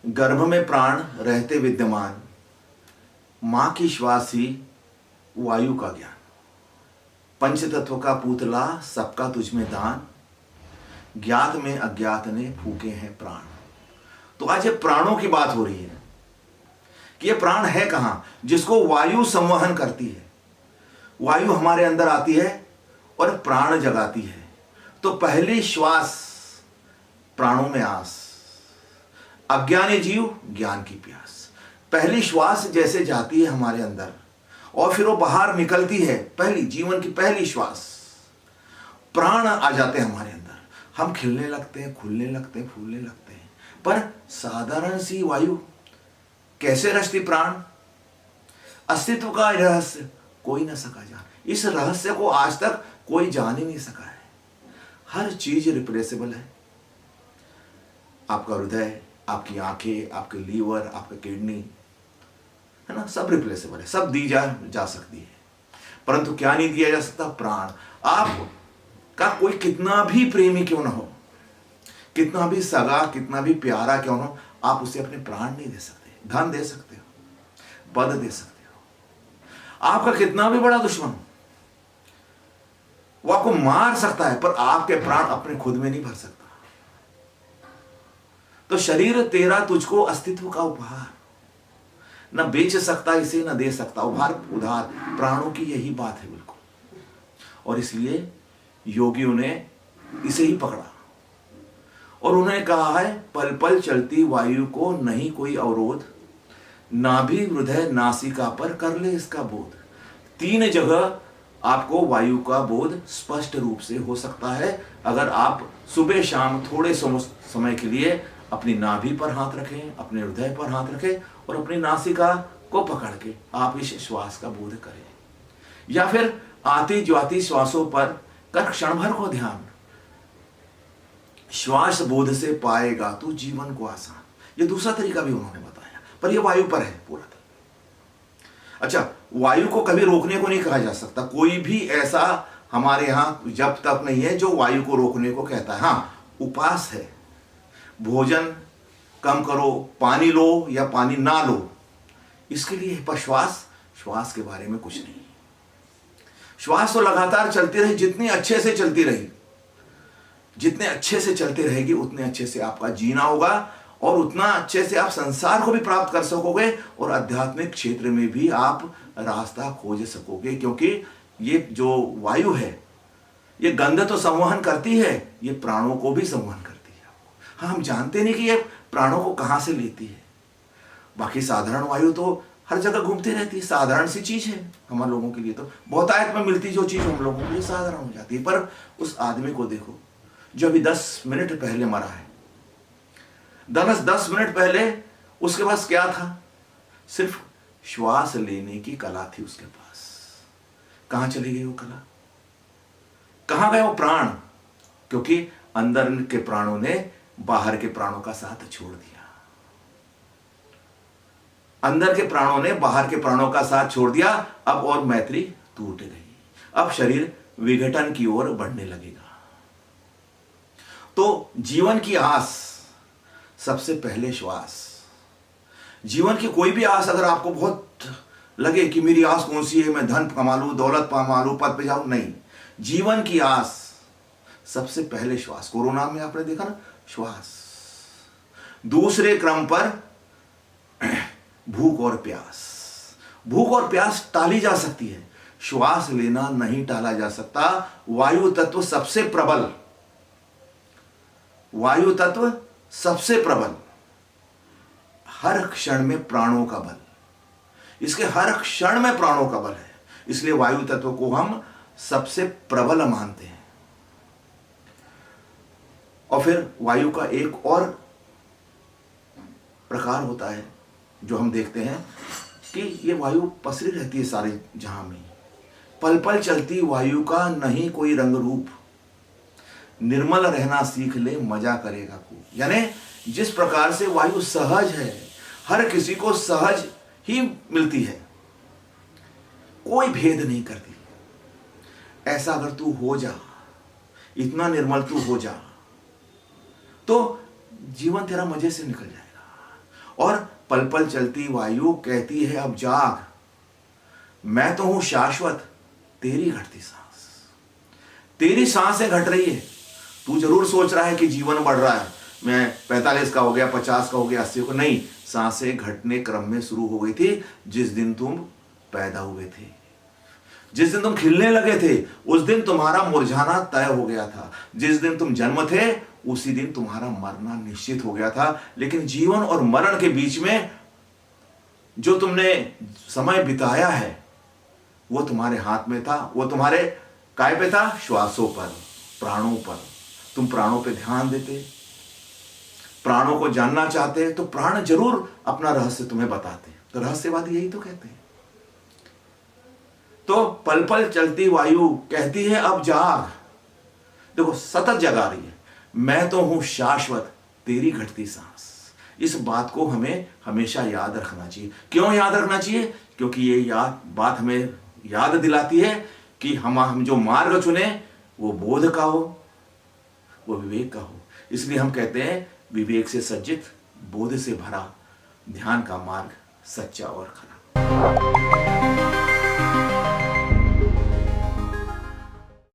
गर्भ में प्राण रहते विद्यमान, मां की श्वास ही वायु का ज्ञान। पंच तत्व का पूतला सबका तुझ में दान, ज्ञात में अज्ञात ने फूके हैं प्राण। तो आज ये प्राणों की बात हो रही है कि ये प्राण है कहां, जिसको वायु संवहन करती है। वायु हमारे अंदर आती है और प्राण जगाती है। तो पहली श्वास प्राणों में आस, अज्ञानी जीव ज्ञान की प्यास। पहली श्वास जैसे जाती है हमारे अंदर और फिर वो बाहर निकलती है, पहली जीवन की पहली श्वास, प्राण आ जाते हैं हमारे अंदर। हम खिलने लगते हैं, खुलने लगते हैं, फूलने लगते हैं। पर साधारण सी वायु कैसे रचती प्राण? अस्तित्व का रहस्य कोई न सका जान। इस रहस्य को आज तक कोई जान ही नहीं सका है। हर चीज रिप्लेसेबल है। आपका हृदय, आपकी आंखें, आपके लीवर, आपका किडनी, है ना, सब रिप्लेसेबल है, सब दी जा सकती है। परंतु क्या नहीं दिया जा सकता? प्राण। आपका कोई कितना भी प्रेमी क्यों ना हो, कितना भी सगा, कितना भी प्यारा क्यों ना हो, आप उसे अपने प्राण नहीं दे सकते। धन दे सकते हो, पद दे सकते हो, आपका कितना भी बड़ा दुश्मन हो, वो आपको मार सकता है, पर आपके प्राण अपने खुद में नहीं भर सकता। तो शरीर तेरा तुझको अस्तित्व का उपहार, न बेच सकता इसे, न दे सकता। उधार प्राणों की यही बात है बिल्कुल। और इसलिए योगियों ने इसे ही पकड़ा और उन्होंने कहा है, पल पल चलती वायु को नहीं कोई अवरोध, नाभि हृदय नासिका पर कर ले इसका बोध। 3 जगह आपको वायु का बोध स्पष्ट रूप से हो सकता है अगर आप सुबह शाम थोड़े समय के लिए अपनी नाभि पर हाथ रखें, अपने हृदय पर हाथ रखें और अपनी नासिका को पकड़ के आप इस श्वास का बोध करें। या फिर आती जाती श्वासों पर कर क्षण भर को ध्यान। श्वास बोध से पाएगा तू जीवन को आसान। ये दूसरा तरीका भी उन्होंने बताया, पर ये वायु पर है पूरा तरीका। अच्छा, वायु को कभी रोकने को नहीं कहा जा सकता। कोई भी ऐसा हमारे यहां जब तक नहीं है जो वायु को रोकने को कहता है। हाँ, उपास है, भोजन कम करो, पानी लो या पानी ना लो, इसके लिए। पर श्वास के बारे में कुछ नहीं। श्वास तो लगातार चलती रही, जितनी अच्छे से चलती रही, जितने अच्छे से चलती रहेगी उतने अच्छे से आपका जीना होगा और उतना अच्छे से आप संसार को भी प्राप्त कर सकोगे और आध्यात्मिक क्षेत्र में भी आप रास्ता खोज सकोगे। क्योंकि ये जो वायु है, ये गंध तो संवहन करती है, ये प्राणों को भी संवहन करती है। हाँ, हम जानते नहीं कि ये प्राणों को कहां से लेती है। बाकी साधारण वायु तो हर जगह घूमती रहती है, साधारण सी चीज है। हम लोगों के लिए तो बहुतायत में मिलती जो चीज हम लोगों के लिए साधारण हो जाती है। पर उस आदमी को देखो जो अभी 10 मिनट पहले मरा है। 10 मिनट पहले उसके पास क्या था? सिर्फ श्वास लेने की कला थी उसके पास। कहां चली गई वो कला? कहां गए वो प्राण? क्योंकि अंदर के प्राणों ने बाहर के प्राणों का साथ छोड़ दिया। अंदर के प्राणों ने बाहर के प्राणों का साथ छोड़ दिया। अब और मैत्री टूट गई। अब शरीर विघटन की ओर बढ़ने लगेगा। तो जीवन की आस सबसे पहले श्वास। जीवन की कोई भी आस अगर आपको बहुत लगे कि मेरी आस कौन सी है, मैं धन कमा लूं, दौलत कमा लूं, पद पे जाऊं, नहीं। जीवन की आस सबसे पहले श्वास। कोरोना में आपने देखा ना, श्वास। दूसरे क्रम पर भूख और प्यास। भूख और प्यास टाली जा सकती है, श्वास लेना नहीं टाला जा सकता। वायु तत्व सबसे प्रबल, वायु तत्व सबसे प्रबल, हर क्षण में प्राणों का बल, इसके हर क्षण में प्राणों का बल है। इसलिए वायु तत्व को हम सबसे प्रबल मानते हैं। और फिर वायु का एक और प्रकार होता है जो हम देखते हैं कि ये वायु पसरी रहती है सारे जहां में। पल पल चलती वायु का नहीं कोई रंग रूप, निर्मल रहना सीख ले मजा करेगा खूब। यानी जिस प्रकार से वायु सहज है, हर किसी को सहज ही मिलती है, कोई भेद नहीं करती। ऐसा अगर तू हो जा, इतना निर्मल तू हो जा, तो जीवन तेरा मजे से निकल जाएगा। और पल पल चलती वायु कहती है अब जाग, मैं तो हूं शाश्वत तेरी घटती सांस। तेरी सांसें घट रही है। तू जरूर सोच रहा है कि जीवन बढ़ रहा है, मैं 45 का हो गया, 50 का हो गया, 80 का। नहीं, सांसें घटने क्रम में शुरू हो गई थी जिस दिन तुम पैदा हुए थे। जिस दिन तुम खिलने लगे थे उस दिन तुम्हारा मुरझाना तय हो गया था। जिस दिन तुम जन्म थे उसी दिन तुम्हारा मरना निश्चित हो गया था। लेकिन जीवन और मरण के बीच में जो तुमने समय बिताया है वो तुम्हारे हाथ में था। वो तुम्हारे काय पे था? श्वासों पर, प्राणों पर। तुम प्राणों पे ध्यान देते, प्राणों को जानना चाहते, तो प्राण जरूर अपना रहस्य तुम्हें बताते। तो रहस्यवादी यही तो कहते हैं। तो पल पल चलती वायु कहती है अब जाग। देखो, सतत जगा रही है, मैं तो हूं शाश्वत तेरी घटती सांस। इस बात को हमें हमेशा याद रखना चाहिए। क्यों याद रखना चाहिए? क्योंकि ये बात हमें याद दिलाती है कि हम जो मार्ग चुने वो बोध का हो, वो विवेक का हो। इसलिए हम कहते हैं विवेक से सज्जित, बोध से भरा, ध्यान का मार्ग सच्चा और खरा।